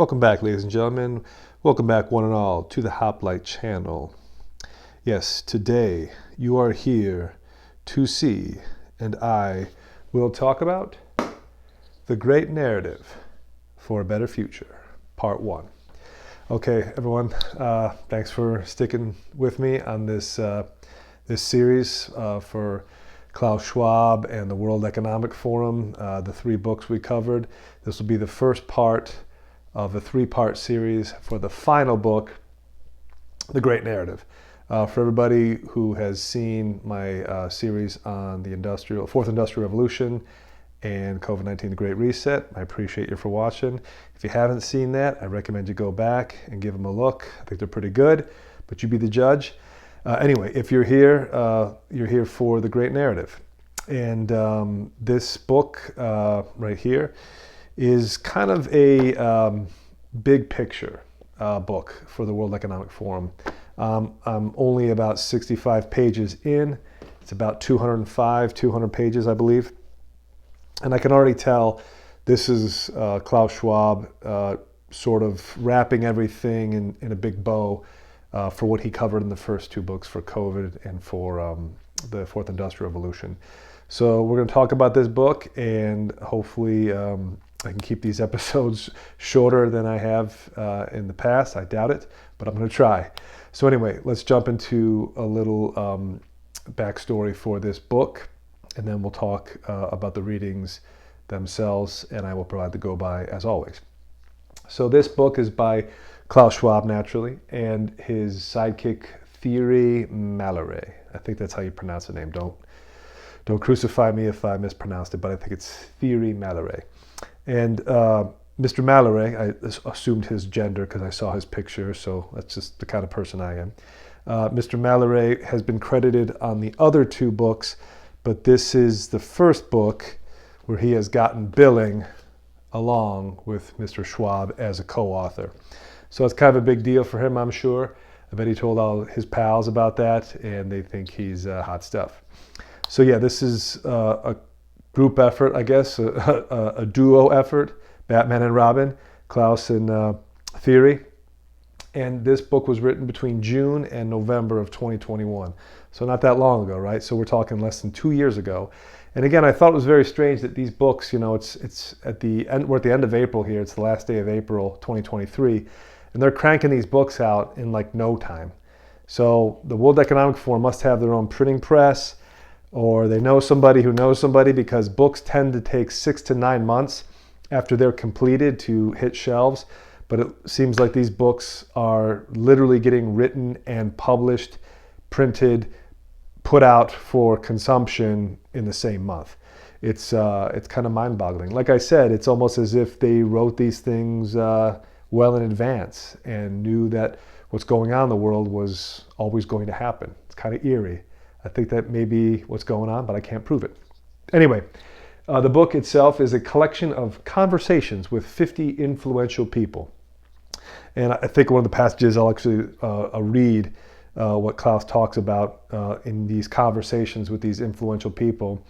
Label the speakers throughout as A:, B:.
A: Welcome back, ladies and gentlemen. Welcome back, one and all, to the Hoplite channel. Yes, today you are here to see, and I will talk about the great narrative for a better future, part 1. Okay, everyone, thanks for sticking with me on this series for Klaus Schwab and the World Economic Forum, the 3 books we covered. This will be the first part of a 3-part series for the final book, The Great Narrative. For everybody who has seen my series on the Fourth Industrial Revolution and COVID-19, The Great Reset, I appreciate you for watching. If you haven't seen that, I recommend you go back and give them a look. I think they're pretty good, but you be the judge. Anyway, if you're here for The Great Narrative. And this book right here is kind of a big picture book for the World Economic Forum. I'm only about 65 pages in. It's about 200 pages, I believe. And I can already tell this is Klaus Schwab sort of wrapping everything in a big bow for what he covered in the first 2 books for COVID and for the Fourth Industrial Revolution. So we're going to talk about this book, and hopefully I can keep these episodes shorter than I have in the past. I doubt it, but I'm going to try. So anyway, let's jump into a little backstory for this book, and then we'll talk about the readings themselves, and I will provide the go-by as always. So this book is by Klaus Schwab, naturally, and his sidekick, Thierry Malloret. I think that's how you pronounce the name. Don't crucify me if I mispronounced it, but I think it's Thierry Malloret. And Mr. Malloret, I assumed his gender because I saw his picture, so that's just the kind of person I am. Mr. Malloret has been credited on the other 2 books, but this is the first book where he has gotten billing along with Mr. Schwab as a co-author. So it's kind of a big deal for him, I'm sure. I bet he told all his pals about that, and they think he's hot stuff. So yeah, this is a group effort, I guess, a duo effort, Batman and Robin, Klaus and Thierry. And this book was written between June and November of 2021. So not that long ago, right? So we're talking less than 2 years ago. And again, I thought it was very strange that these books, it's at the end, we're at the end of April here. It's the last day of April 2023. And they're cranking these books out in like no time. So the World Economic Forum must have their own printing press, or they know somebody who knows somebody, because books tend to take 6 to 9 months after they're completed to hit shelves. But it seems like these books are literally getting written and published, printed, put out for consumption in the same month. It's kind of mind-boggling. Like I said, it's almost as if they wrote these things well in advance and knew that what's going on in the world was always going to happen. It's kind of eerie. I think that may be what's going on, but I can't prove it. Anyway, the book itself is a collection of conversations with 50 influential people. And I think one of the passages I'll actually read what Klaus talks about in these conversations with these influential people,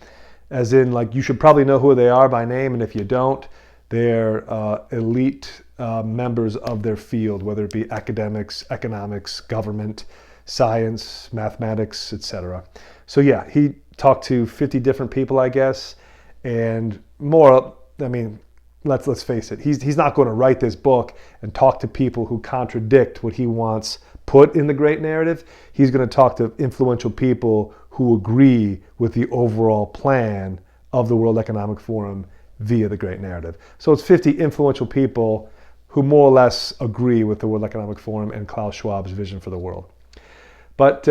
A: as in, like, you should probably know who they are by name, and if you don't, they're elite members of their field, whether it be academics, economics, government, science, mathematics, etc. So yeah, he talked to 50 different people, I guess, and more. I mean, let's face it, he's not going to write this book and talk to people who contradict what he wants put in the Great Narrative. He's going to talk to influential people who agree with the overall plan of the World Economic Forum via the Great Narrative. So it's 50 influential people who more or less agree with the World Economic Forum and Klaus Schwab's vision for the world. But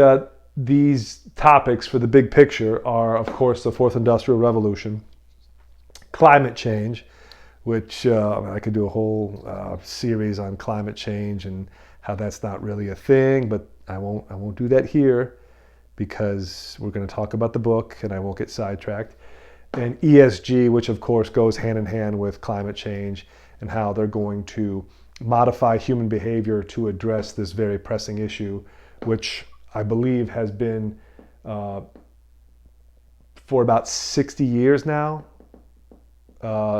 A: these topics for the big picture are, of course, the Fourth Industrial Revolution, climate change, which I could do a whole series on climate change and how that's not really a thing, but I won't do that here because we're going to talk about the book and I won't get sidetracked. And ESG, which of course goes hand in hand with climate change, and how they're going to modify human behavior to address this very pressing issue, which I believe has been for about 60 years now.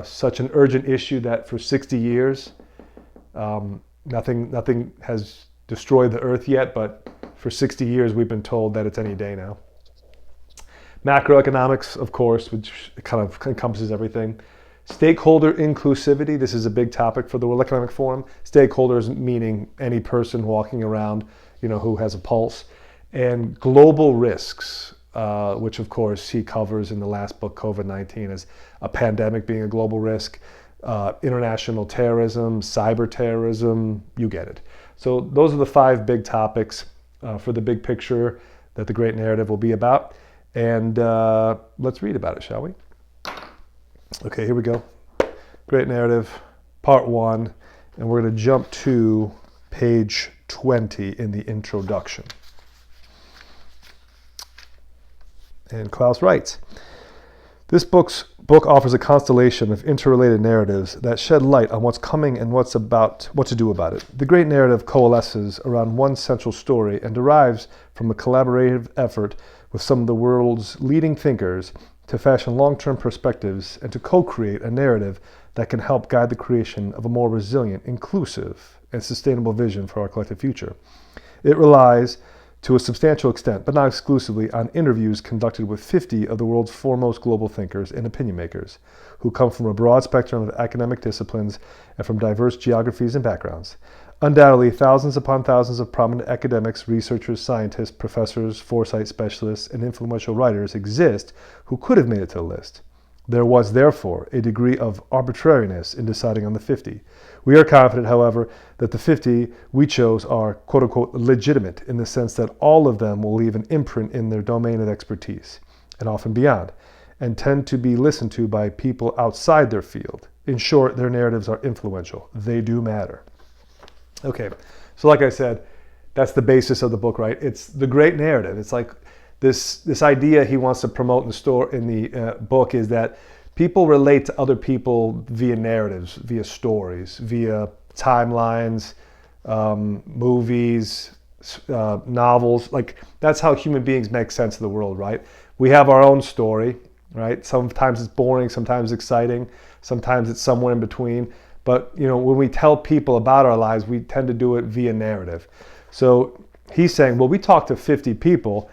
A: Such an urgent issue that for 60 years Nothing has destroyed the earth yet, but for 60 years we've been told that it's any day now. Macroeconomics, of course, which kind of encompasses everything. Stakeholder inclusivity, this is a big topic for the World Economic Forum. Stakeholders meaning any person walking around, who has a pulse. And global risks, which of course he covers in the last book, COVID-19, as a pandemic being a global risk, international terrorism, cyber terrorism, you get it. So those are the 5 big topics for the big picture that the Great Narrative will be about. And let's read about it, shall we? Okay, here we go. Great Narrative, Part 1, and we're going to jump to page 20 in the introduction. And Klaus writes, this book offers a constellation of interrelated narratives that shed light on what's coming and what to do about it. The Great Narrative coalesces around one central story and derives from a collaborative effort with some of the world's leading thinkers to fashion long-term perspectives and to co-create a narrative that can help guide the creation of a more resilient, inclusive, and sustainable vision for our collective future. It relies, to a substantial extent, but not exclusively, on interviews conducted with 50 of the world's foremost global thinkers and opinion makers, who come from a broad spectrum of academic disciplines and from diverse geographies and backgrounds. Undoubtedly, thousands upon thousands of prominent academics, researchers, scientists, professors, foresight specialists, and influential writers exist who could have made it to the list. There was, therefore, a degree of arbitrariness in deciding on the 50. We are confident, however, that the 50 we chose are, quote-unquote, legitimate in the sense that all of them will leave an imprint in their domain of expertise, and often beyond, and tend to be listened to by people outside their field. In short, their narratives are influential. They do matter. Okay, so like I said, that's the basis of the book, right? It's the Great Narrative. It's like this idea he wants to promote in the book is that people relate to other people via narratives, via stories, via timelines, movies, novels. Like that's how human beings make sense of the world, right? We have our own story, right? Sometimes it's boring, sometimes exciting, sometimes it's somewhere in between. But when we tell people about our lives, we tend to do it via narrative. So he's saying, well, we talked to 50 people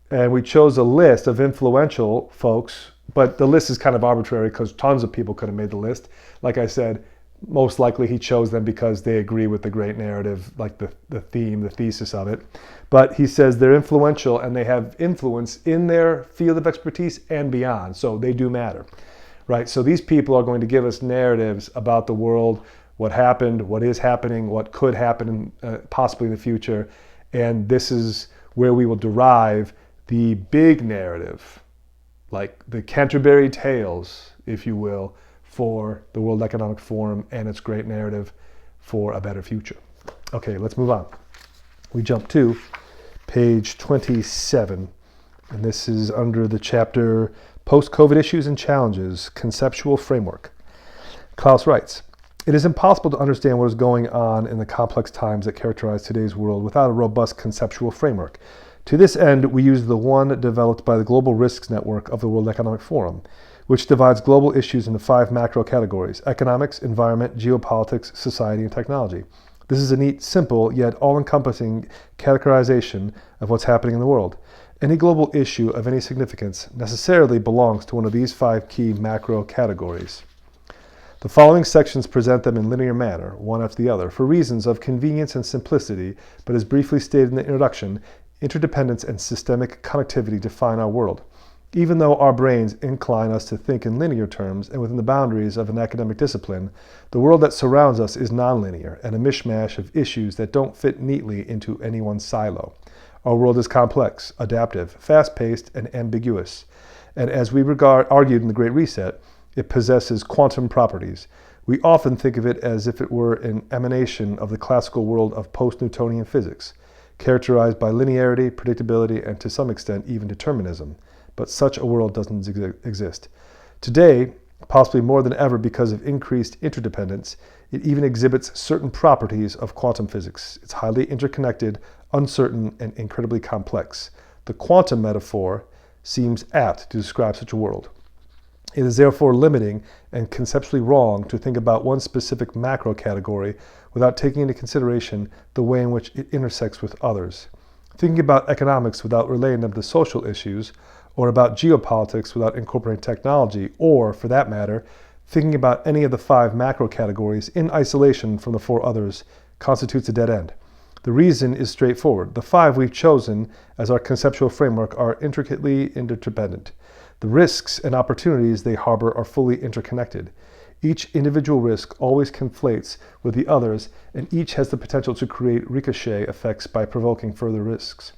A: and we chose a list of influential folks, but the list is kind of arbitrary because tons of people could have made the list. Like I said, most likely he chose them because they agree with the Great Narrative, like the theme, the thesis of it. But he says they're influential and they have influence in their field of expertise and beyond, so they do matter. Right, so these people are going to give us narratives about the world, what happened, what is happening, what could happen possibly in the future, and this is where we will derive the big narrative, like the Canterbury Tales, if you will, for the World Economic Forum and its Great Narrative for a better future. Okay, let's move on. We jump to page 27, and this is under the chapter Post-COVID Issues and Challenges, Conceptual Framework. Klaus writes, it is impossible to understand what is going on in the complex times that characterize today's world without a robust conceptual framework. To this end, we use the one developed by the Global Risks Network of the World Economic Forum, which divides global issues into 5 macro categories: economics, environment, geopolitics, society, and technology. This is a neat, simple, yet all-encompassing categorization of what's happening in the world. Any global issue of any significance necessarily belongs to one of these 5 key macro categories. The following sections present them in linear manner, one after the other, for reasons of convenience and simplicity, but as briefly stated in the introduction, interdependence and systemic connectivity define our world. Even though our brains incline us to think in linear terms and within the boundaries of an academic discipline, the world that surrounds us is nonlinear and a mishmash of issues that don't fit neatly into any one silo. Our world is complex, adaptive, fast-paced, and ambiguous. And as we argued in the Great Reset, it possesses quantum properties. We often think of it as if it were an emanation of the classical world of post-Newtonian physics, characterized by linearity, predictability, and to some extent even determinism. But such a world doesn't exist. Today, possibly more than ever because of increased interdependence, it even exhibits certain properties of quantum physics. It's highly interconnected, uncertain, and incredibly complex. The quantum metaphor seems apt to describe such a world. It is therefore limiting and conceptually wrong to think about one specific macro category without taking into consideration the way in which it intersects with others. Thinking about economics without relating them to social issues, or about geopolitics without incorporating technology, or, for that matter, thinking about any of the 5 macro categories in isolation from the 4 others, constitutes a dead end. The reason is straightforward. The 5 we've chosen as our conceptual framework are intricately interdependent. The risks and opportunities they harbor are fully interconnected. Each individual risk always conflates with the others, and each has the potential to create ricochet effects by provoking further risks.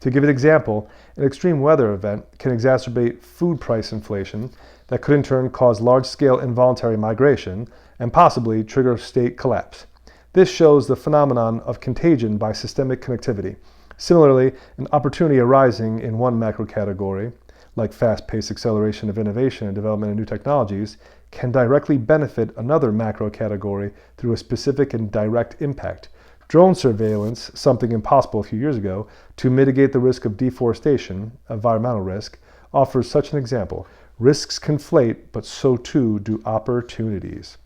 A: To give an example, an extreme weather event can exacerbate food price inflation that could in turn cause large-scale involuntary migration and possibly trigger state collapse. This shows the phenomenon of contagion by systemic connectivity. Similarly, an opportunity arising in one macro category, like fast-paced acceleration of innovation and development of new technologies, can directly benefit another macro category through a specific and direct impact. Drone surveillance, something impossible a few years ago, to mitigate the risk of deforestation, environmental risk, offers such an example. Risks conflate, but so too do opportunities.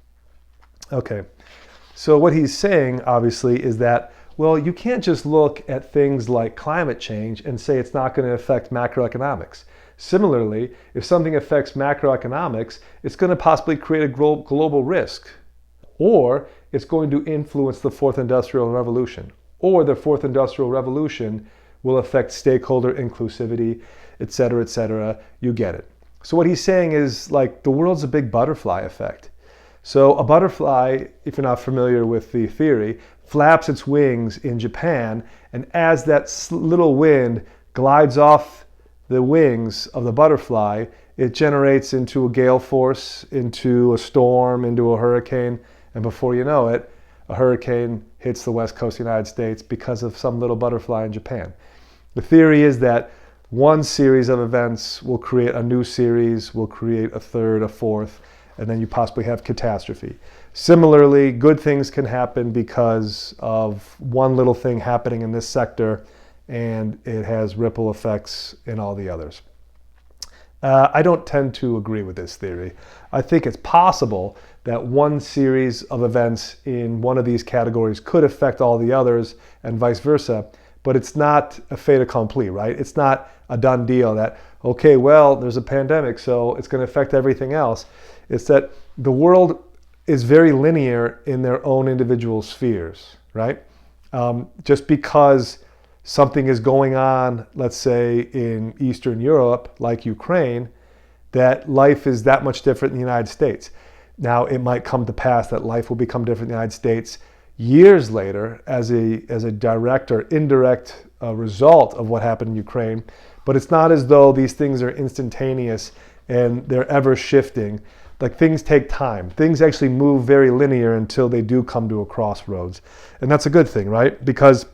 A: Okay, so what he's saying, obviously, is that, well, you can't just look at things like climate change and say it's not going to affect macroeconomics. Similarly, if something affects macroeconomics, it's going to possibly create a global risk, or it's going to influence the 4th Industrial Revolution, or the 4th Industrial Revolution will affect stakeholder inclusivity, etc., etc. You get it. So what he's saying is, like, the world's a big butterfly effect. So a butterfly, if you're not familiar with the theory, flaps its wings in Japan, and as that little wind glides off the wings of the butterfly, it generates into a gale force, into a storm, into a hurricane, and before you know it, a hurricane hits the west coast of the United States because of some little butterfly in Japan. The theory is that one series of events will create a new series, will create a third, a fourth, and then you possibly have catastrophe. Similarly, good things can happen because of one little thing happening in this sector, and it has ripple effects in all the others. I don't tend to agree with this theory. I think it's possible that one series of events in one of these categories could affect all the others and vice versa, but it's not a fait accompli, right? It's not a done deal that, okay, well, there's a pandemic, so it's going to affect everything else. It's that the world is very linear in their own individual spheres, right? Just because something is going on, let's say in Eastern Europe, like Ukraine, that life is that much different in the United States. Now, it might come to pass that life will become different in the United States years later as a direct or indirect result of what happened in Ukraine, but it's not as though these things are instantaneous and they're ever shifting. Like, things take time. Things actually move very linear until they do come to a crossroads. And that's a good thing, right? Because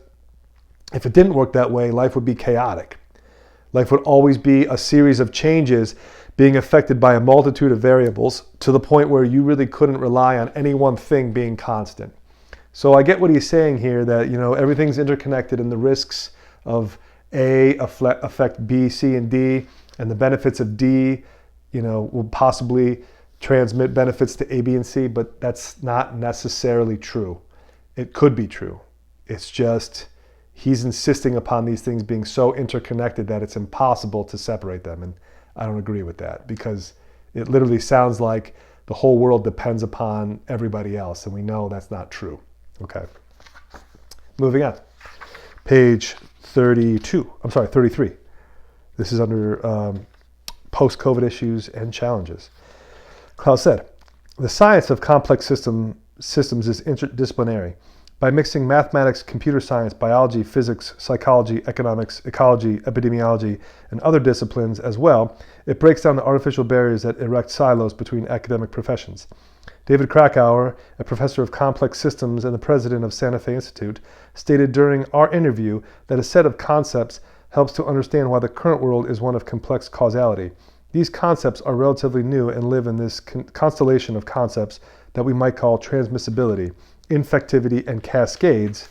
A: if it didn't work that way, life would be chaotic. Life would always be a series of changes being affected by a multitude of variables to the point where you really couldn't rely on any one thing being constant. So I get what he's saying here, that, you know, everything's interconnected and the risks of A affect B, C, and D, and the benefits of D, you know, will possibly transmit benefits to A, B, and C, but that's not necessarily true. It could be true. It's just he's insisting upon these things being so interconnected that it's impossible to separate them. And I don't agree with that, because it literally sounds like the whole world depends upon everybody else, and we know that's not true. Okay. Moving on. Page 33. This is under post-COVID issues and challenges. Klaus said, the science of complex systems is interdisciplinary. By mixing mathematics, computer science, biology, physics, psychology, economics, ecology, epidemiology, and other disciplines as well, it breaks down the artificial barriers that erect silos between academic professions. David Krakauer, a professor of complex systems and the president of Santa Fe Institute, stated during our interview that a set of concepts helps to understand why the current world is one of complex causality. These concepts are relatively new and live in this constellation of concepts that we might call transmissibility, infectivity, and cascades,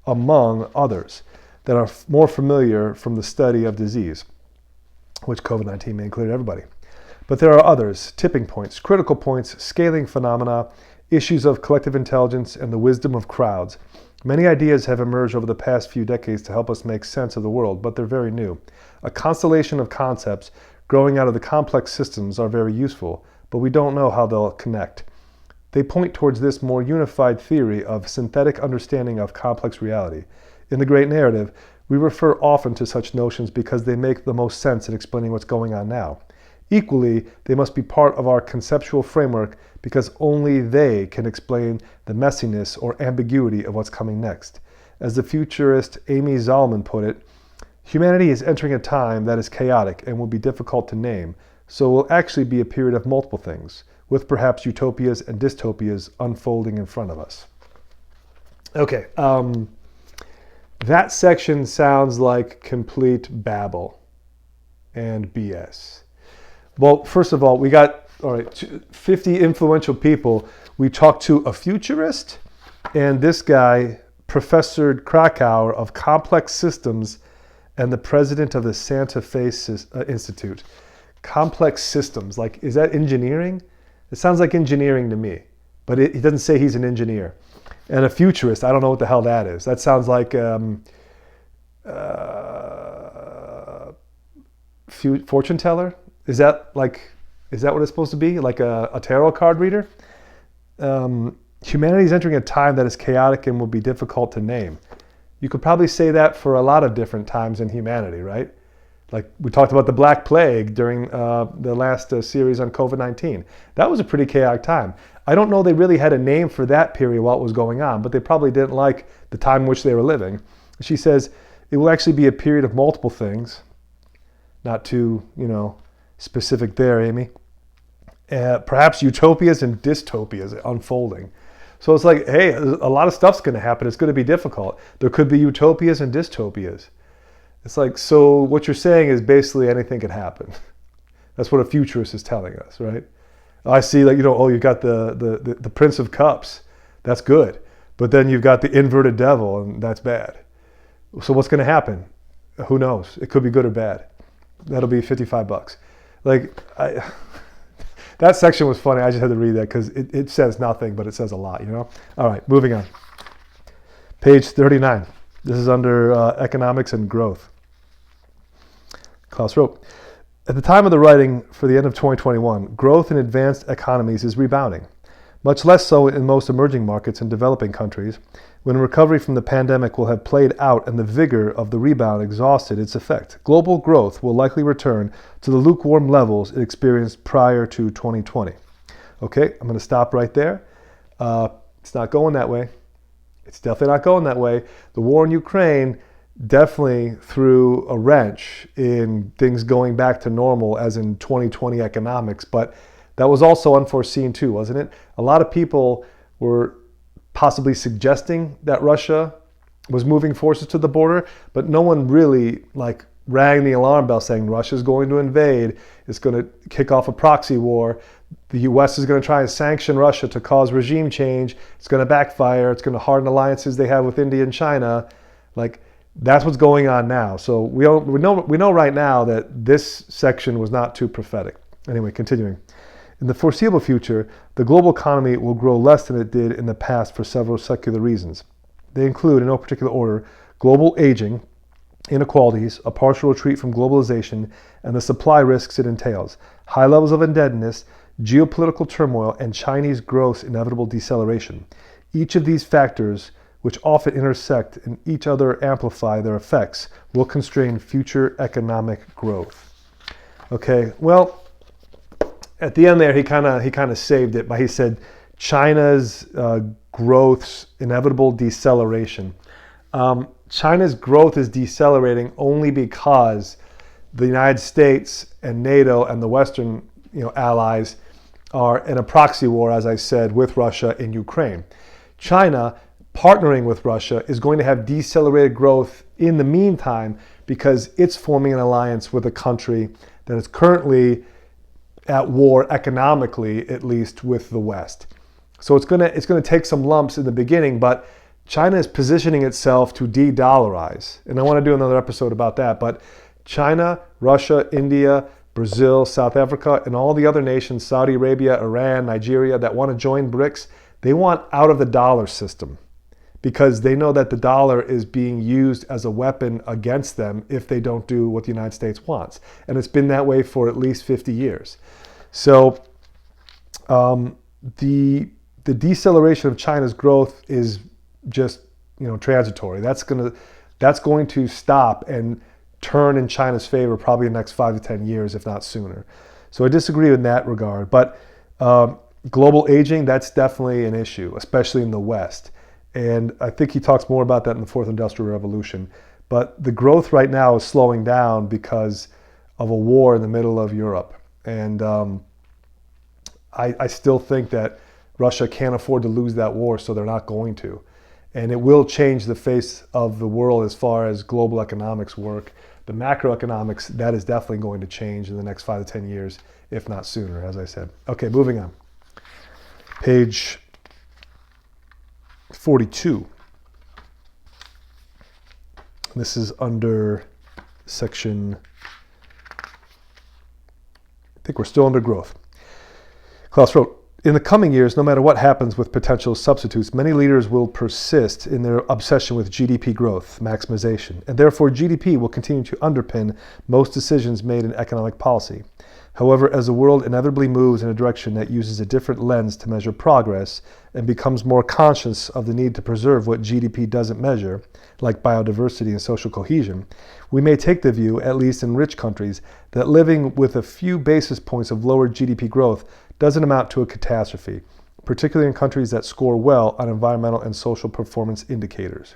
A: among others, that are more familiar from the study of disease, which COVID-19 may include everybody. But there are others: tipping points, critical points, scaling phenomena, issues of collective intelligence, and the wisdom of crowds. Many ideas have emerged over the past few decades to help us make sense of the world, but they're very new. A constellation of concepts growing out of the complex systems are very useful, but we don't know how they'll connect. They point towards this more unified theory of synthetic understanding of complex reality. In the great narrative, we refer often to such notions because they make the most sense in explaining what's going on now. Equally, they must be part of our conceptual framework because only they can explain the messiness or ambiguity of what's coming next. As the futurist Amy Zalman put it, humanity is entering a time that is chaotic and will be difficult to name, so it will actually be a period of multiple things, with perhaps utopias and dystopias unfolding in front of us. Okay, that section sounds like complete babble and BS. Well, first of all, we got 50 influential people. We talked to a futurist and this guy, Professor Krakauer of Complex Systems and the president of the Santa Fe Institute. Complex systems, like, is that engineering? It sounds like engineering to me, but he doesn't say he's an engineer. And a futurist, I don't know what the hell that is. That sounds like fortune teller? Is that what it's supposed to be? Like a tarot card reader? Humanity is entering a time that is chaotic and will be difficult to name. You could probably say that for a lot of different times in humanity, right? Like we talked about the Black Plague during the last series on COVID-19. That was a pretty chaotic time. I don't know they really had a name for that period while it was going on, but they probably didn't like the time in which they were living. She says, it will actually be a period of multiple things. Not too, specific there, Amy. Perhaps utopias and dystopias unfolding. So it's like, hey, a lot of stuff's going to happen. It's going to be difficult. There could be utopias and dystopias. It's like, so what you're saying is basically anything could happen. That's what a futurist is telling us, right? I see, like, you've got the Prince of Cups. That's good. But then you've got the inverted devil, and that's bad. So what's going to happen? Who knows? It could be good or bad. That'll be $55. That section was funny. I just had to read that because it says nothing, but it says a lot, All right, moving on. Page 39. This is under economics and growth. Klaus wrote, at the time of the writing for the end of 2021, growth in advanced economies is rebounding. Much less so in most emerging markets and developing countries, when recovery from the pandemic will have played out and the vigor of the rebound exhausted its effect. Global growth will likely return to the lukewarm levels it experienced prior to 2020. Okay, I'm going to stop right there. It's not going that way. It's definitely not going that way. The war in Ukraine definitely threw a wrench in things going back to normal as in 2020 economics, but that was also unforeseen too, wasn't it? A lot of people were possibly suggesting that Russia was moving forces to the border, but no one really rang the alarm bell saying Russia's going to invade, it's going to kick off a proxy war, the US is going to try and sanction Russia to cause regime change, it's going to backfire, it's going to harden alliances they have with India and China. That's what's going on now. So we know right now that this section was not too prophetic. Anyway, continuing. In the foreseeable future, the global economy will grow less than it did in the past for several secular reasons. They include, in no particular order, global aging, inequalities, a partial retreat from globalization, and the supply risks it entails, high levels of indebtedness, geopolitical turmoil, and Chinese growth's inevitable deceleration. Each of these factors, which often intersect and each other amplify their effects, will constrain future economic growth. Okay, well, at the end there, he kind of saved it, but he said China's growth's inevitable deceleration. China's growth is decelerating only because the United States and NATO and the Western allies are in a proxy war, as I said, with Russia in Ukraine. China, partnering with Russia, is going to have decelerated growth in the meantime because it's forming an alliance with a country that is currently at war economically, at least, with the West. So it's going to take some lumps in the beginning, but China is positioning itself to de-dollarize. And I want to do another episode about that. But China, Russia, India, Brazil, South Africa, and all the other nations, Saudi Arabia, Iran, Nigeria, that want to join BRICS, They want out of the dollar system because they know that the dollar is being used as a weapon against them if they don't do what the United States wants. And it's been that way for at least 50 years. So the deceleration of China's growth is just transitory. That's going to stop and turn in China's favor probably in the next 5 to 10 years, if not sooner. So I disagree in that regard. But global aging, that's definitely an issue, especially in the West. And I think he talks more about that in the Fourth Industrial Revolution. But the growth right now is slowing down because of a war in the middle of Europe. And I still think that Russia can't afford to lose that war, so they're not going to. And it will change the face of the world as far as global economics work. The macroeconomics, that is definitely going to change in the next 5 to 10 years, if not sooner, as I said. Okay, moving on. Page 42. This is under section, I think we're still under growth. Klaus wrote, in the coming years, no matter what happens with potential substitutes, many leaders will persist in their obsession with GDP growth, maximization, and therefore GDP will continue to underpin most decisions made in economic policy. However, as the world inevitably moves in a direction that uses a different lens to measure progress and becomes more conscious of the need to preserve what GDP doesn't measure, like biodiversity and social cohesion, we may take the view, at least in rich countries, that living with a few basis points of lower GDP growth doesn't amount to a catastrophe, particularly in countries that score well on environmental and social performance indicators.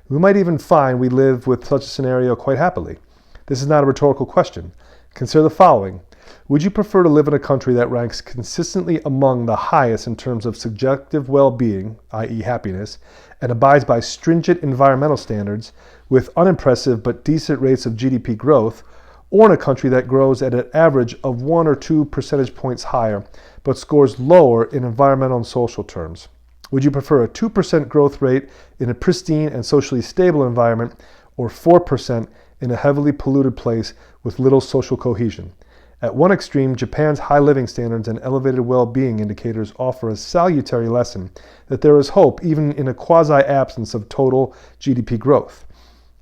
A: We might even find we live with such a scenario quite happily. This is not a rhetorical question. Consider the following. Would you prefer to live in a country that ranks consistently among the highest in terms of subjective well-being, i.e. happiness, and abides by stringent environmental standards with unimpressive but decent rates of GDP growth, or in a country that grows at an average of 1 or 2 percentage points higher, but scores lower in environmental and social terms? Would you prefer a 2% growth rate in a pristine and socially stable environment, or 4% in a heavily polluted place with little social cohesion? At one extreme, Japan's high living standards and elevated well-being indicators offer a salutary lesson that there is hope even in a quasi-absence of total GDP growth.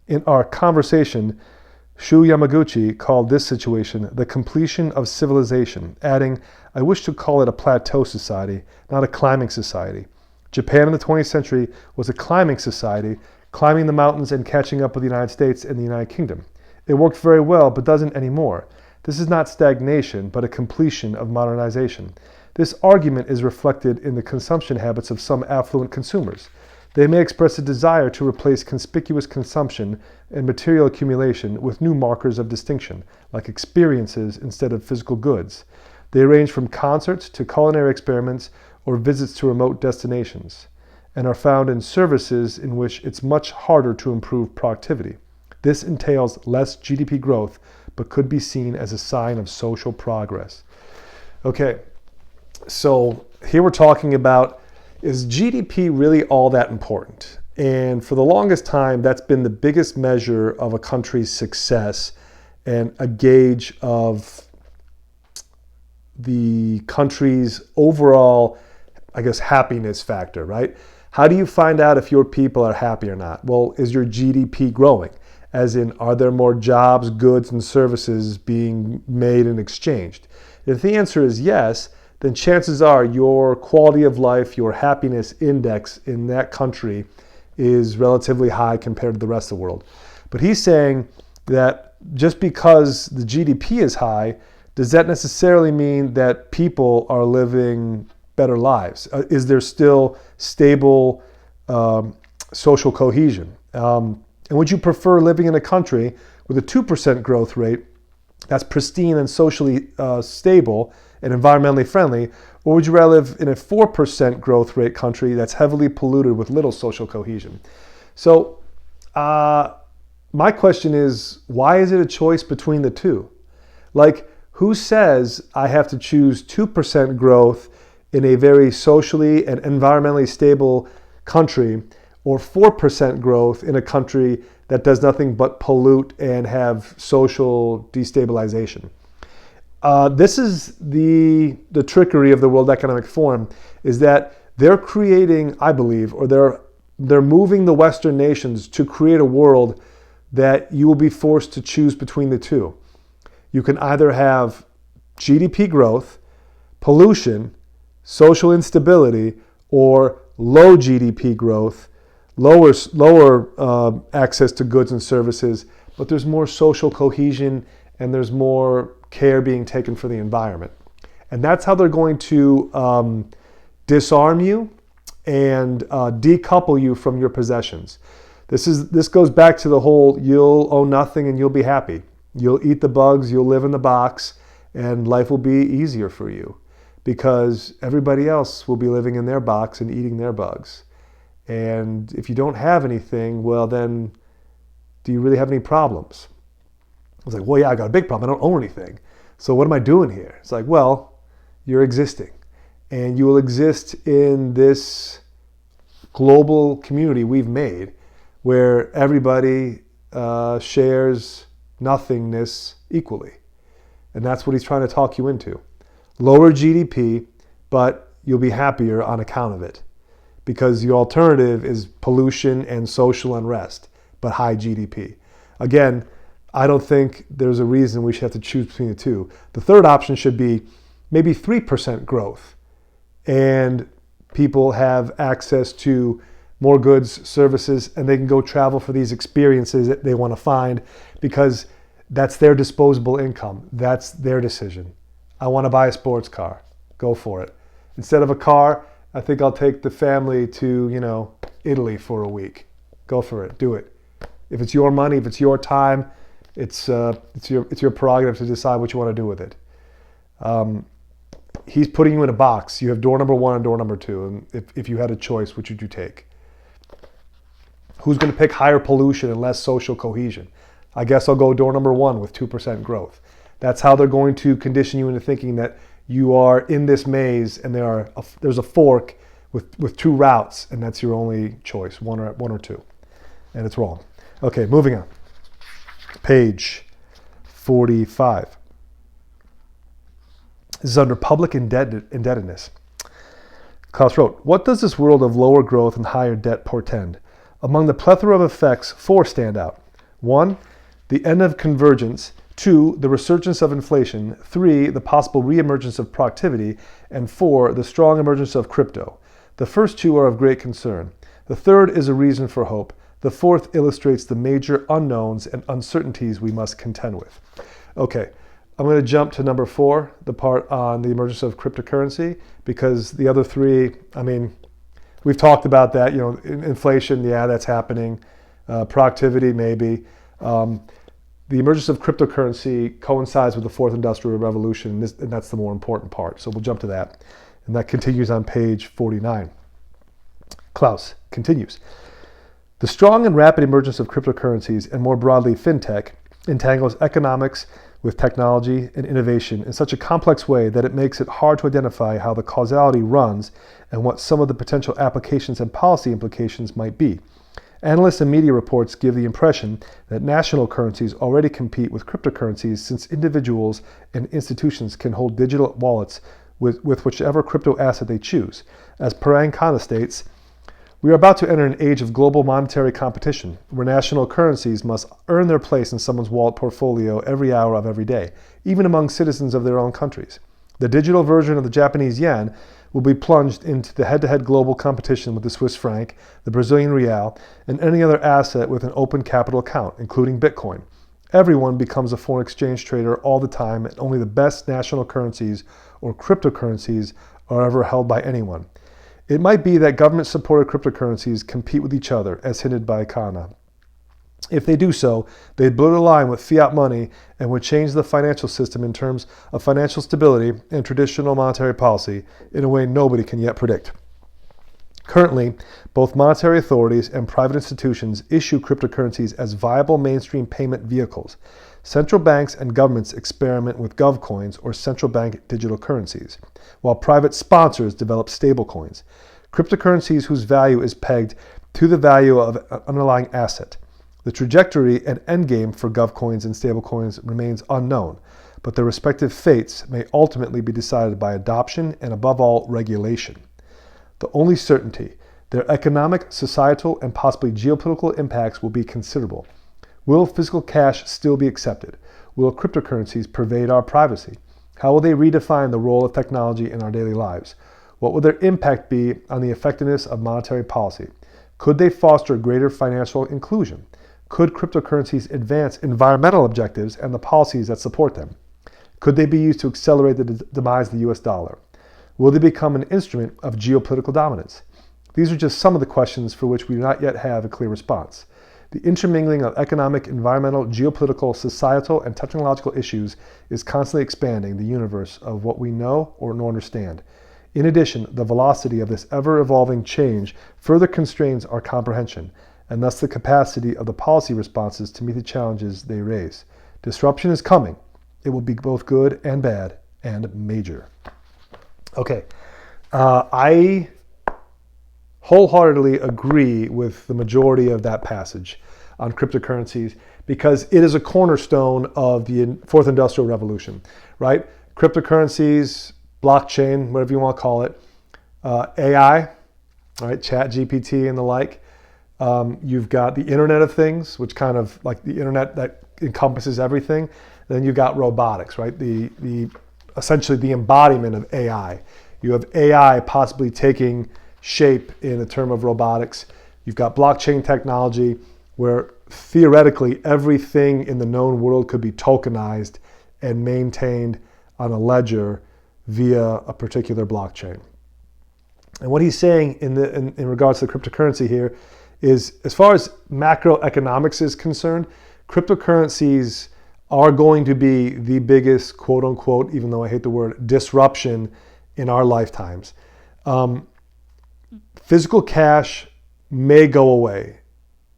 A: In our conversation, Shu Yamaguchi called this situation the completion of civilization, adding, I wish to call it a plateau society, not a climbing society. Japan in the 20th century was a climbing society, climbing the mountains and catching up with the United States and the United Kingdom. It worked very well, but doesn't anymore. This is not stagnation, but a completion of modernization. This argument is reflected in the consumption habits of some affluent consumers. They may express a desire to replace conspicuous consumption and material accumulation with new markers of distinction, like experiences instead of physical goods. They range from concerts to culinary experiments or visits to remote destinations, and are found in services in which it's much harder to improve productivity. This entails less GDP growth, but could be seen as a sign of social progress. Okay, so here we're talking about, is GDP really all that important? And for the longest time, that's been the biggest measure of a country's success and a gauge of the country's overall, happiness factor, right? How do you find out if your people are happy or not? Well, is your GDP growing? As in, are there more jobs, goods, and services being made and exchanged? If the answer is yes, then chances are your quality of life, your happiness index in that country is relatively high compared to the rest of the world. But he's saying that just because the GDP is high, does that necessarily mean that people are living better lives? Is there still stable social cohesion? And would you prefer living in a country with a 2% growth rate that's pristine and socially stable and environmentally friendly, or would you rather live in a 4% growth rate country that's heavily polluted with little social cohesion? So my question is, why is it a choice between the two? Like, who says I have to choose 2% growth in a very socially and environmentally stable country, or 4% growth in a country that does nothing but pollute and have social destabilization? This is the trickery of the World Economic Forum, is that They're creating, I believe, or they're moving the Western nations to create a world that you will be forced to choose between the two. You can either have GDP growth, pollution, social instability, or low GDP growth, lower access to goods and services, but there's more social cohesion and there's more care being taken for the environment. And that's how they're going to disarm you and decouple you from your possessions. This goes back to the whole you'll own nothing and you'll be happy. You'll eat the bugs, you'll live in the box, and life will be easier for you because everybody else will be living in their box and eating their bugs. And if you don't have anything, well then, do you really have any problems? I was like, well, yeah, I got a big problem. I don't own anything. So what am I doing here? It's like, well, you're existing. And you will exist in this global community we've made where everybody shares nothingness equally. And that's what he's trying to talk you into. Lower GDP, but you'll be happier on account of it. Because the alternative is pollution and social unrest, but high GDP. Again, I don't think there's a reason we should have to choose between the two. The third option should be maybe 3% growth. And people have access to more goods, services, and they can go travel for these experiences that they want to find because that's their disposable income. That's their decision. I want to buy a sports car. Go for it. Instead of a car, I think I'll take the family to, Italy for a week. Go for it. Do it. If it's your money, if it's your time, it's your prerogative to decide what you want to do with it. He's putting you in a box. You have door number 1 and door number 2. And if you had a choice, which would you take? Who's going to pick higher pollution and less social cohesion? I guess I'll go door number 1 with 2% growth. That's how they're going to condition you into thinking that you are in this maze and there's a fork with 2 routes and that's your only choice, one or two. And it's wrong. Okay, moving on. Page 45. This is under public indebtedness. Klaus wrote, what does this world of lower growth and higher debt portend? Among the plethora of effects, 4 stand out. 1, the end of convergence. 2, the resurgence of inflation. 3, the possible reemergence of productivity. And 4, the strong emergence of crypto. The first 2 are of great concern. The third is a reason for hope. The fourth illustrates the major unknowns and uncertainties we must contend with. Okay, I'm going to jump to number 4, the part on the emergence of cryptocurrency, because the other 3, we've talked about that. Inflation, yeah, that's happening. Productivity, maybe. The emergence of cryptocurrency coincides with the 4th Industrial Revolution, and that's the more important part. So we'll jump to that. And that continues on page 49. Klaus continues. The strong and rapid emergence of cryptocurrencies, and more broadly fintech, entangles economics with technology and innovation in such a complex way that it makes it hard to identify how the causality runs and what some of the potential applications and policy implications might be. Analysts and media reports give the impression that national currencies already compete with cryptocurrencies since individuals and institutions can hold digital wallets with whichever crypto asset they choose. As Parang Khanna states, we are about to enter an age of global monetary competition, where national currencies must earn their place in someone's wallet portfolio every hour of every day, even among citizens of their own countries. The digital version of the Japanese yen will be plunged into the head-to-head global competition with the Swiss franc, the Brazilian real, and any other asset with an open capital account, including Bitcoin. Everyone becomes a foreign exchange trader all the time, and only the best national currencies or cryptocurrencies are ever held by anyone. It might be that government-supported cryptocurrencies compete with each other, as hinted by Khanna. If they do so, they'd blur the line with fiat money and would change the financial system in terms of financial stability and traditional monetary policy in a way nobody can yet predict. Currently, both monetary authorities and private institutions issue cryptocurrencies as viable mainstream payment vehicles. Central banks and governments experiment with GovCoins or central bank digital currencies, while private sponsors develop stablecoins, cryptocurrencies whose value is pegged to the value of an underlying asset. The trajectory and endgame for GovCoins and stablecoins remains unknown, but their respective fates may ultimately be decided by adoption and, above all, regulation. The only certainty, their economic, societal, and possibly geopolitical impacts will be considerable. Will physical cash still be accepted? Will cryptocurrencies pervade our privacy? How will they redefine the role of technology in our daily lives? What will their impact be on the effectiveness of monetary policy? Could they foster greater financial inclusion? Could cryptocurrencies advance environmental objectives and the policies that support them? Could they be used to accelerate the demise of the US dollar? Will they become an instrument of geopolitical dominance? These are just some of the questions for which we do not yet have a clear response. The intermingling of economic, environmental, geopolitical, societal, and technological issues is constantly expanding the universe of what we know or understand. In addition, the velocity of this ever-evolving change further constrains our comprehension, and thus the capacity of the policy responses to meet the challenges they raise. Disruption is coming. It will be both good and bad and major. Okay, I wholeheartedly agree with the majority of that passage on cryptocurrencies because it is a cornerstone of the fourth industrial revolution, right? Cryptocurrencies, blockchain, whatever you want to call it, AI, right? Chat GPT and the like. You've got the Internet of Things, which kind of like the internet that encompasses everything. Then you've got robotics, right? The essentially the embodiment of AI. You have AI possibly taking shape in the term of robotics. You've got blockchain technology where theoretically everything in the known world could be tokenized and maintained on a ledger via a particular blockchain. And what he's saying in regards to the cryptocurrency here is, as far as macroeconomics is concerned, cryptocurrencies are going to be the biggest, quote unquote, even though I hate the word, disruption in our lifetimes. Physical cash may go away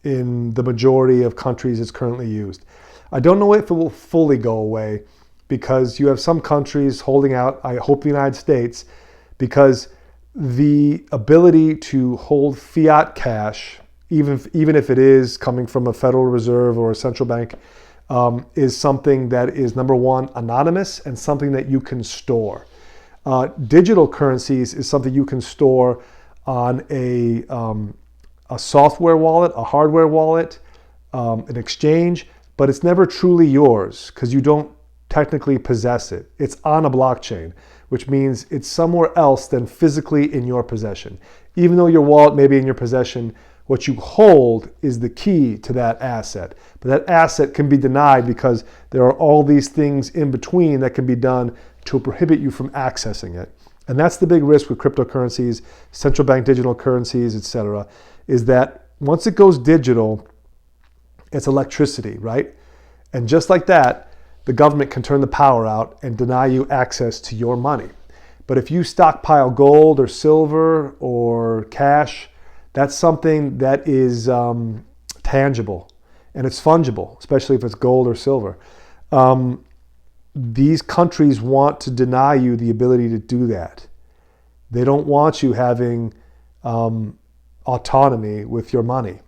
A: in the majority of countries it's currently used. I don't know if it will fully go away because you have some countries holding out, I hope the United States, because the ability to hold fiat cash, even if it is coming from a Federal Reserve or a central bank, is something that is, number one, anonymous and something that you can store. Digital currencies is something you can store on a software wallet, a hardware wallet, an exchange, but it's never truly yours because you don't technically possess it. It's on a blockchain, which means it's somewhere else than physically in your possession. Even though your wallet may be in your possession, what you hold is the key to that asset. But that asset can be denied because there are all these things in between that can be done to prohibit you from accessing it. And that's the big risk with cryptocurrencies, central bank digital currencies, etc., is that once it goes digital, it's electricity, right? And just like that, the government can turn the power out and deny you access to your money. But if you stockpile gold or silver or cash, that's something that is tangible and it's fungible, especially if it's gold or silver. These countries want to deny you the ability to do that. They don't want you having autonomy with your money.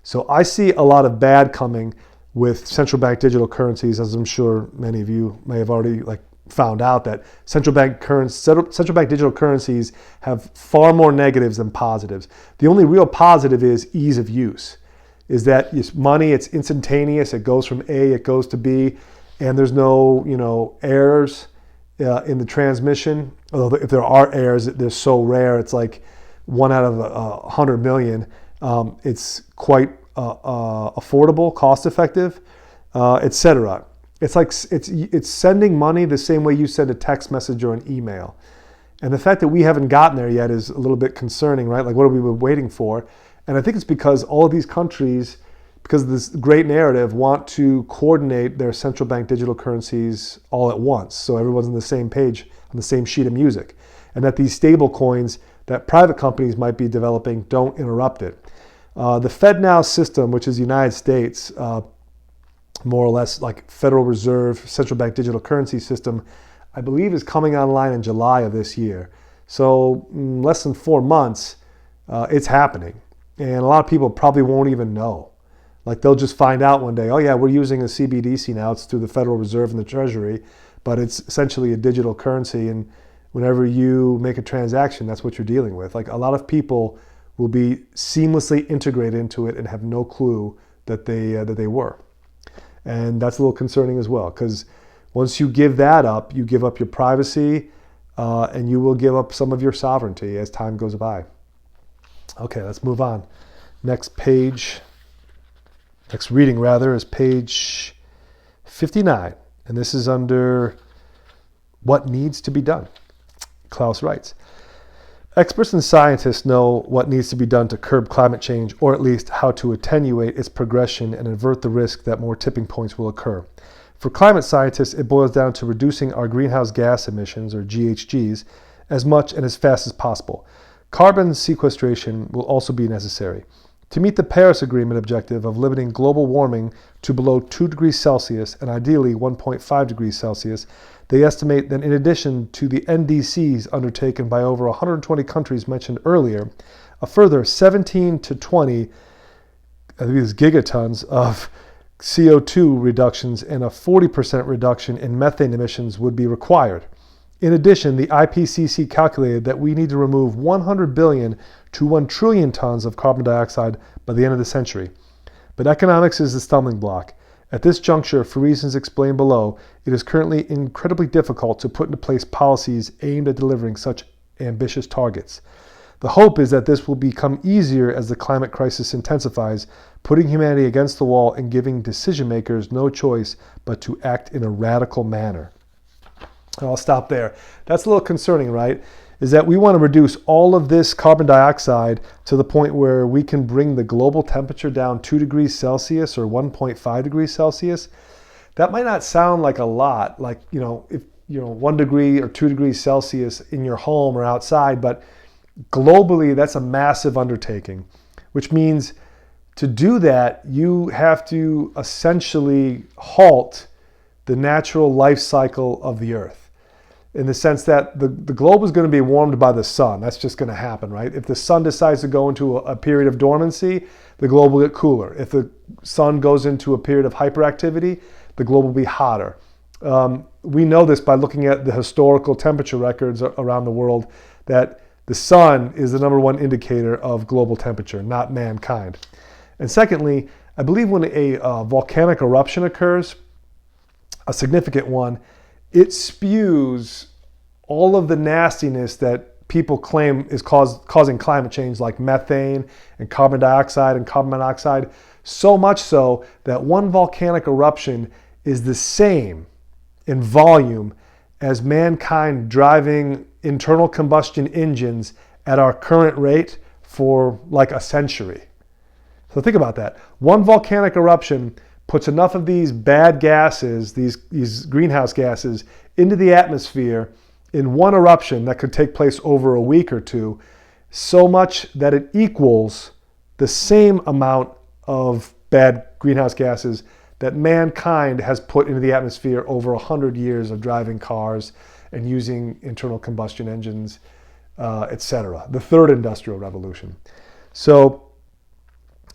A: So I see a lot of bad coming with central bank digital currencies, as I'm sure many of you may have already found out, that central bank digital currencies have far more negatives than positives. The only real positive is ease of use. Is that it's money, it's instantaneous, it goes from A, it goes to B, and there's no, errors in the transmission. Although if there are errors, they're so rare, it's like 1 out of 100 million. It's quite affordable, cost-effective, etc. It's like it's sending money the same way you send a text message or an email. And the fact that we haven't gotten there yet is a little bit concerning, right? Like, what are we waiting for? And I think it's because all of these countries, because of this great narrative, want to coordinate their central bank digital currencies all at once. So everyone's on the same page, on the same sheet of music. And that these stable coins that private companies might be developing don't interrupt it. The FedNow system, which is the United States, more or less like Federal Reserve, central bank digital currency system, I believe is coming online in July of this year. So less than 4 months, it's happening. And a lot of people probably won't even know. Like, they'll just find out one day, oh yeah, we're using a CBDC now. It's through the Federal Reserve and the Treasury, but it's essentially a digital currency. And whenever you make a transaction, that's what you're dealing with. Like, a lot of people will be seamlessly integrated into it and have no clue that they were. And that's a little concerning as well, because once you give that up, you give up your privacy, and you will give up some of your sovereignty as time goes by. Okay, let's move on. Next reading is page 59. And this is under what needs to be done. Klaus writes, experts and scientists know what needs to be done to curb climate change, or at least how to attenuate its progression and avert the risk that more tipping points will occur. For climate scientists, it boils down to reducing our greenhouse gas emissions, or GHGs, as much and as fast as possible. Carbon sequestration will also be necessary. To meet the Paris Agreement objective of limiting global warming to below 2 degrees Celsius and ideally 1.5 degrees Celsius, they estimate that in addition to the NDCs undertaken by over 120 countries mentioned earlier, a further 17 to 20 gigatons of CO2 reductions and a 40% reduction in methane emissions would be required. In addition, the IPCC calculated that we need to remove 100 billion to 1 trillion tons of carbon dioxide by the end of the century. But economics is the stumbling block. At this juncture, for reasons explained below, it is currently incredibly difficult to put into place policies aimed at delivering such ambitious targets. The hope is that this will become easier as the climate crisis intensifies, putting humanity against the wall and giving decision makers no choice but to act in a radical manner. I'll stop there. That's a little concerning, right? Is that we want to reduce all of this carbon dioxide to the point where we can bring the global temperature down 2 degrees Celsius or 1.5 degrees Celsius. That might not sound like a lot, like, if 1 degree or 2 degrees Celsius in your home or outside, but globally, that's a massive undertaking, which means to do that, you have to essentially halt the natural life cycle of the Earth, in the sense that the globe is going to be warmed by the sun. That's just going to happen, right? If the sun decides to go into a period of dormancy, the globe will get cooler. If the sun goes into a period of hyperactivity, the globe will be hotter. We know this by looking at the historical temperature records around the world, that the sun is the number one indicator of global temperature, not mankind. And secondly, I believe when a volcanic eruption occurs, a significant one, it spews all of the nastiness that people claim is causing climate change, like methane and carbon dioxide and carbon monoxide, so much so that one volcanic eruption is the same in volume as mankind driving internal combustion engines at our current rate for like a century. So think about that. One volcanic eruption puts enough of these bad gases, these greenhouse gases, into the atmosphere in one eruption that could take place over a week or two, so much that it equals the same amount of bad greenhouse gases that mankind has put into the atmosphere over 100 years of driving cars and using internal combustion engines, etc. The third industrial revolution. So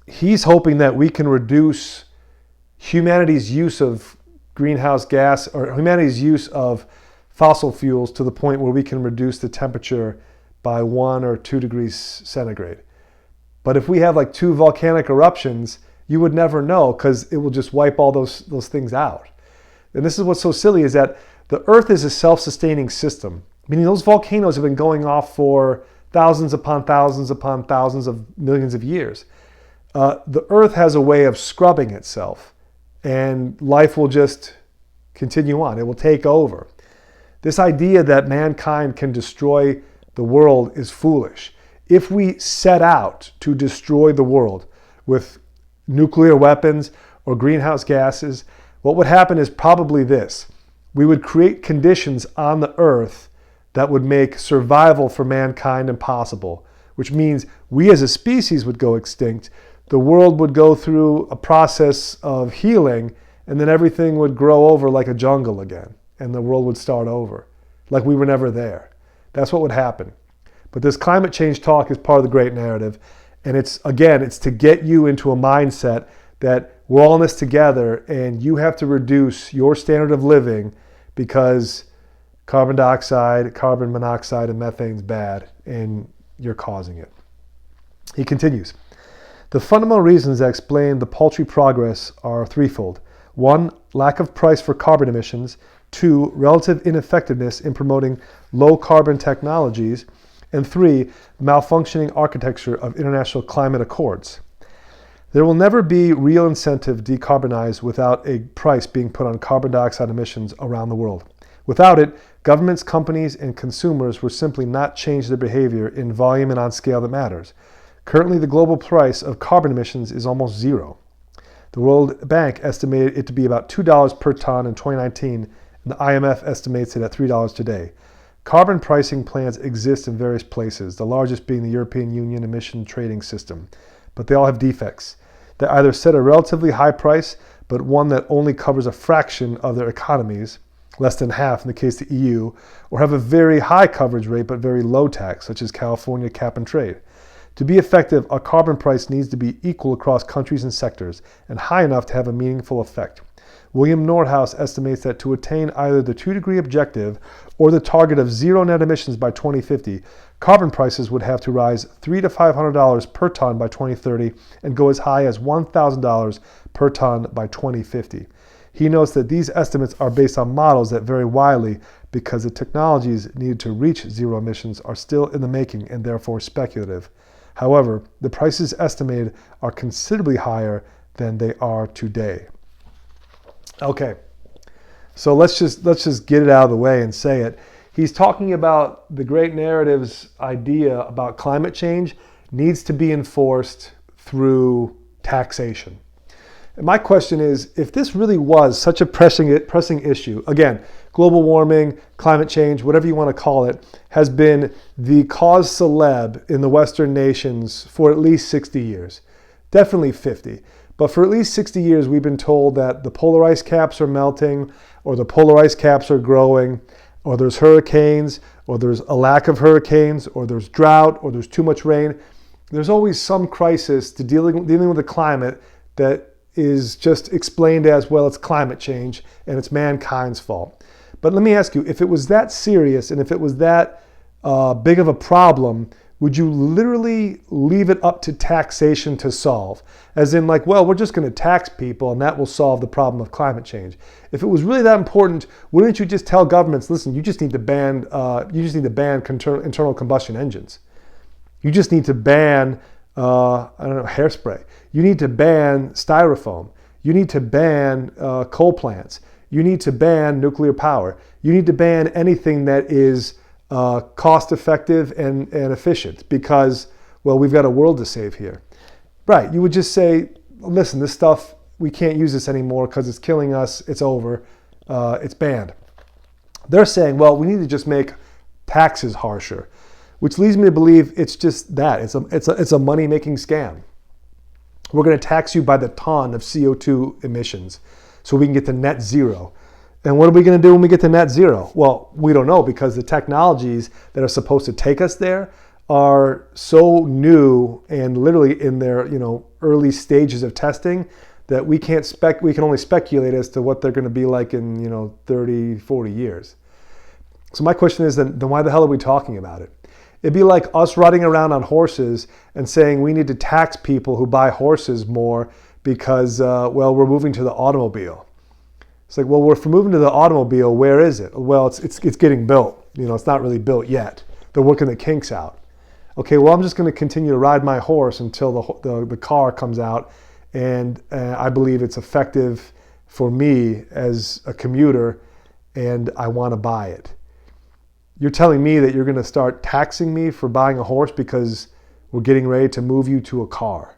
A: he's hoping that we can reduce humanity's use of greenhouse gas, or humanity's use of fossil fuels, to the point where we can reduce the temperature by 1 or 2 degrees centigrade. But if we have like 2 volcanic eruptions, you would never know, because it will just wipe all those things out. And this is what's so silly, is that the Earth is a self-sustaining system, meaning those volcanoes have been going off for thousands upon thousands upon thousands of millions of years. The Earth has a way of scrubbing itself, and life will just continue on. It will take over. This idea that mankind can destroy the world is foolish. If we set out to destroy the world with nuclear weapons or greenhouse gases, what would happen is probably this. We would create conditions on the Earth that would make survival for mankind impossible, which means we as a species would go extinct. The world would go through a process of healing, and then everything would grow over like a jungle again, and the world would start over, like we were never there. That's what would happen. But this climate change talk is part of the great narrative, and it's to get you into a mindset that we're all in this together, and you have to reduce your standard of living, because Carbon dioxide, carbon monoxide, and methane's bad, and you're causing it. He continues. The fundamental reasons that explain the paltry progress are threefold. 1, lack of price for carbon emissions. 2, relative ineffectiveness in promoting low carbon technologies. And 3, malfunctioning architecture of international climate accords. There will never be real incentive to decarbonize without a price being put on carbon dioxide emissions around the world. Without it, governments, companies, and consumers will simply not change their behavior in volume and on scale that matters. Currently, the global price of carbon emissions is almost zero. The World Bank estimated it to be about $2 per ton in 2019, and the IMF estimates it at $3 today. Carbon pricing plans exist in various places, the largest being the European Union emission trading system, but they all have defects. They either set a relatively high price, but one that only covers a fraction of their economies, less than half in the case of the EU, or have a very high coverage rate but very low tax, such as California cap and trade. To be effective, a carbon price needs to be equal across countries and sectors, and high enough to have a meaningful effect. William Nordhaus estimates that to attain either the 2-degree objective or the target of zero net emissions by 2050, carbon prices would have to rise $300 to $500 per ton by 2030 and go as high as $1,000 per ton by 2050. He notes that these estimates are based on models that vary widely because the technologies needed to reach zero emissions are still in the making and therefore speculative. However, the prices estimated are considerably higher than they are today. Okay, so let's just get it out of the way and say it. He's talking about the great narrative's idea about climate change needs to be enforced through taxation. And my question is, if this really was such a pressing issue, again, global warming, climate change, whatever you want to call it, has been the cause célèbre in the Western nations for at least 60 years, definitely 50. But for at least 60 years, we've been told that the polar ice caps are melting, or the polar ice caps are growing, or there's hurricanes, or there's a lack of hurricanes, or there's drought, or there's too much rain. There's always some crisis to dealing with the climate that is just explained as, well, it's climate change and it's mankind's fault. But let me ask you, if it was that serious and if it was that big of a problem, would you literally leave it up to taxation to solve? As in like, well, we're just going to tax people and that will solve the problem of climate change. If it was really that important, wouldn't you just tell governments, listen, you just need to ban internal combustion engines. You just need to ban hairspray. You need to ban styrofoam. You need to ban coal plants. You need to ban nuclear power. You need to ban anything that is cost effective and efficient because, well, we've got a world to save here. Right, you would just say, listen, this stuff, we can't use this anymore because it's killing us, it's over, it's banned. They're saying, well, we need to just make taxes harsher, which leads me to believe it's just that. It's a money-making scam. We're going to tax you by the ton of CO2 emissions so we can get to net zero. And what are we going to do when we get to net zero? Well, we don't know because the technologies that are supposed to take us there are so new and literally in their early stages of testing that we can only speculate as to what they're going to be like in 30, 40 years. So my question is then why the hell are we talking about it? It'd be like us riding around on horses and saying we need to tax people who buy horses more because, we're moving to the automobile. It's like, well, if we're moving to the automobile, where is it? Well, it's getting built. It's not really built yet. They're working the kinks out. Okay, well, I'm just going to continue to ride my horse until the car comes out, and I believe it's effective for me as a commuter, and I want to buy it. You're telling me that you're going to start taxing me for buying a horse because we're getting ready to move you to a car.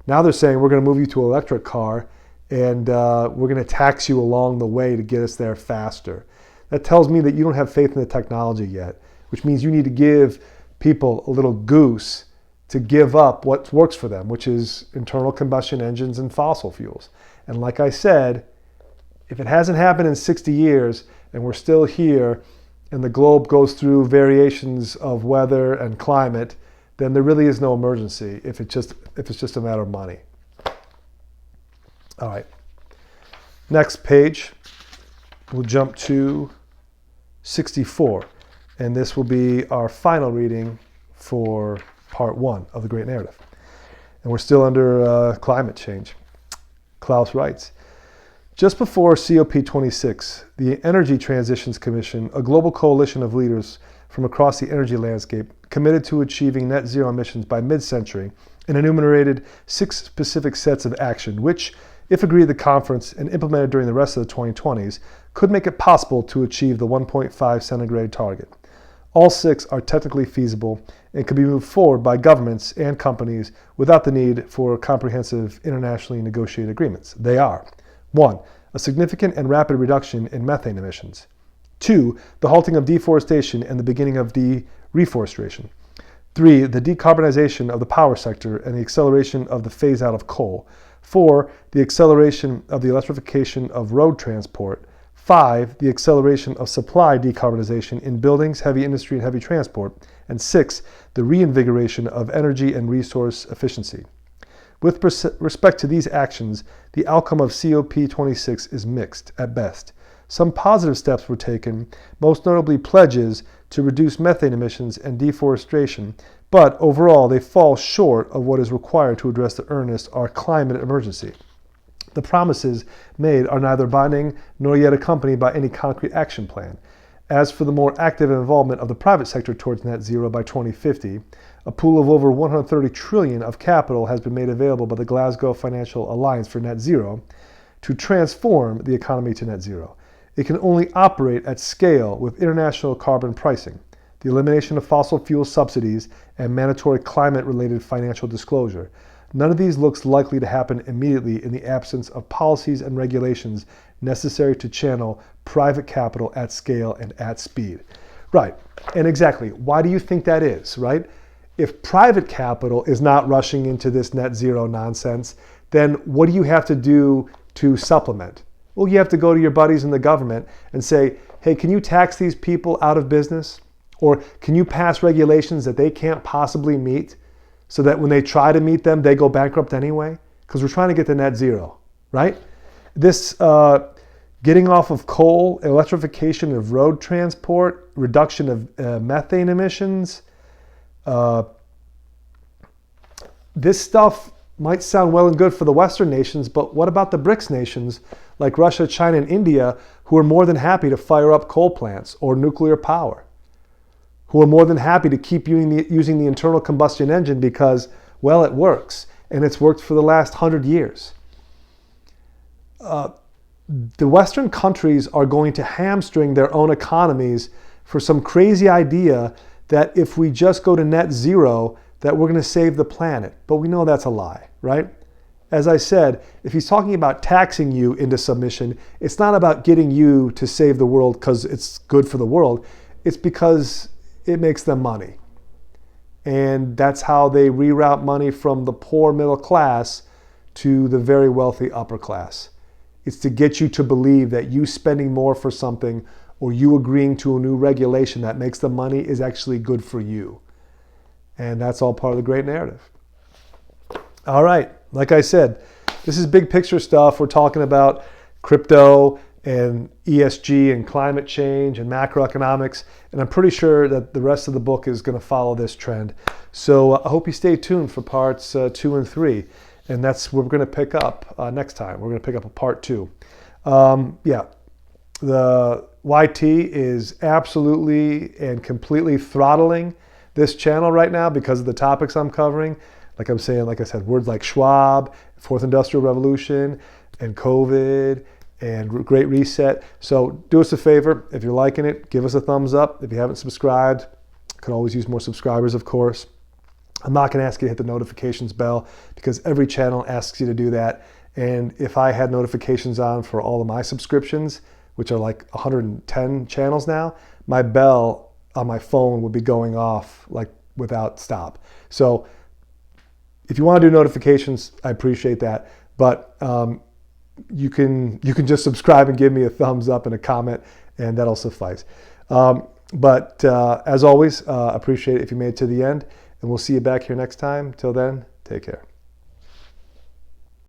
A: Now they're saying we're going to move you to an electric car and we're going to tax you along the way to get us there faster. That tells me that you don't have faith in the technology yet, which means you need to give people a little goose to give up what works for them, which is internal combustion engines and fossil fuels. And like I said, if it hasn't happened in 60 years and we're still here, and the globe goes through variations of weather and climate, then there really is no emergency if it's just a matter of money. All right. Next page, we'll jump to 64. And this will be our final reading for part 1 of the Great Narrative. And we're still under climate change. Klaus writes, just before COP26, the Energy Transitions Commission, a global coalition of leaders from across the energy landscape, committed to achieving net zero emissions by mid-century and enumerated 6 specific sets of action, which, if agreed at the conference and implemented during the rest of the 2020s, could make it possible to achieve the 1.5 centigrade target. All 6 are technically feasible and can be moved forward by governments and companies without the need for comprehensive internationally negotiated agreements. They are: 1. A significant and rapid reduction in methane emissions. 2. The halting of deforestation and the beginning of reforestation. 3. The decarbonization of the power sector and the acceleration of the phase-out of coal. 4. The acceleration of the electrification of road transport. 5. The acceleration of supply decarbonization in buildings, heavy industry, and heavy transport. And 6. The reinvigoration of energy and resource efficiency. With respect to these actions, the outcome of COP26 is mixed at best. Some positive steps were taken, most notably pledges to reduce methane emissions and deforestation, but overall they fall short of what is required to address the earnest our climate emergency. The promises made are neither binding nor yet accompanied by any concrete action plan. As for the more active involvement of the private sector towards net zero by 2050, a pool of over 130 trillion of capital has been made available by the Glasgow Financial Alliance for Net Zero to transform the economy to net zero. It can only operate at scale with international carbon pricing, the elimination of fossil fuel subsidies, and mandatory climate-related financial disclosure. None of these looks likely to happen immediately in the absence of policies and regulations necessary to channel private capital at scale and at speed. Right, and exactly, why do you think that is, right? If private capital is not rushing into this net zero nonsense, then what do you have to do to supplement? Well, you have to go to your buddies in the government and say, hey, can you tax these people out of business? Or can you pass regulations that they can't possibly meet so that when they try to meet them, they go bankrupt anyway? Because we're trying to get to net zero, right? This getting off of coal, electrification of road transport, reduction of methane emissions, this stuff might sound well and good for the Western nations, but what about the BRICS nations like Russia, China, and India, who are more than happy to fire up coal plants or nuclear power, who are more than happy to keep using the internal combustion engine because, well, it works, and it's worked for the last 100 years. The Western countries are going to hamstring their own economies for some crazy idea that if we just go to net zero, that we're going to save the planet. But we know that's a lie, right? As I said, if he's talking about taxing you into submission, it's not about getting you to save the world because it's good for the world. It's because it makes them money. And that's how they reroute money from the poor middle class to the very wealthy upper class. It's to get you to believe that you spending more for something or you agreeing to a new regulation that makes the money is actually good for you. And that's all part of the great narrative. All right, like I said, this is big picture stuff. We're talking about crypto and ESG and climate change and macroeconomics. And I'm pretty sure that the rest of the book is going to follow this trend. So I hope you stay tuned for parts 2 and 3. And that's where we're going to pick up next time. We're going to pick up a part 2. The YT is absolutely and completely throttling this channel right now because of the topics I'm covering. Like I said, words like Schwab, Fourth Industrial Revolution, and COVID, and Great Reset. So do us a favor. If you're liking it, give us a thumbs up. If you haven't subscribed, could always use more subscribers, of course. I'm not going to ask you to hit the notifications bell because every channel asks you to do that. And if I had notifications on for all of my subscriptions, which are like 110 channels now, my bell on my phone would be going off like without stop. So if you want to do notifications, I appreciate that. But you can just subscribe and give me a thumbs up and a comment, and that'll suffice. But as always, appreciate it if you made it to the end. And we'll see you back here next time. Till then, take care.